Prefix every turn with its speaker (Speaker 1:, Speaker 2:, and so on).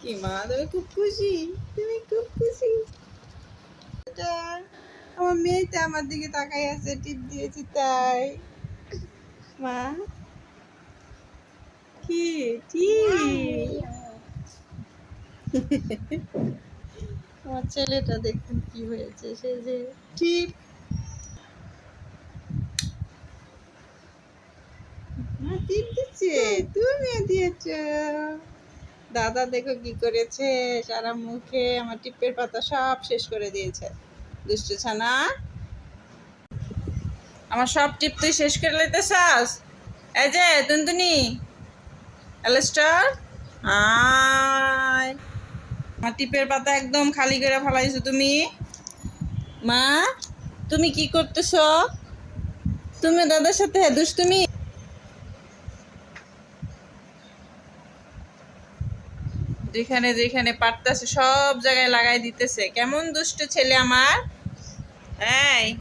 Speaker 1: কি মা, তুমি খুব খুশি? তুমি খুব খুশি? আমার মেয়েটা আমার দিকে তাকাই আছে, টিপ দিয়েছি তাই। মা কি আমার ছেলেটা দেখুন কি হয়েছে, সে যে টিপ টিপ দিচ্ছে, তুমি দিয়েছ। দাদা দেখো কি করেছে, সারা মুখে আমার টিপের পাতা সব শেষ করে দিয়েছে। দুষ্টু ছানা, আমার সব টিপ তুই শেষ করে লইতেছাস। এই যে টুনটুনি, অ্যালেস্টার, আয়। আমার টিপের পাতা একদম খালি করে ফেলাইছো তুমি। মা, তুমি কি করতেছ? তুমি দাদার সাথে দুষ্টুমি। যেখানে যেখানে পারতেছে সব জায়গায় লাগাই দিতেছে। কেমন দুষ্ট ছেলে আমার। এই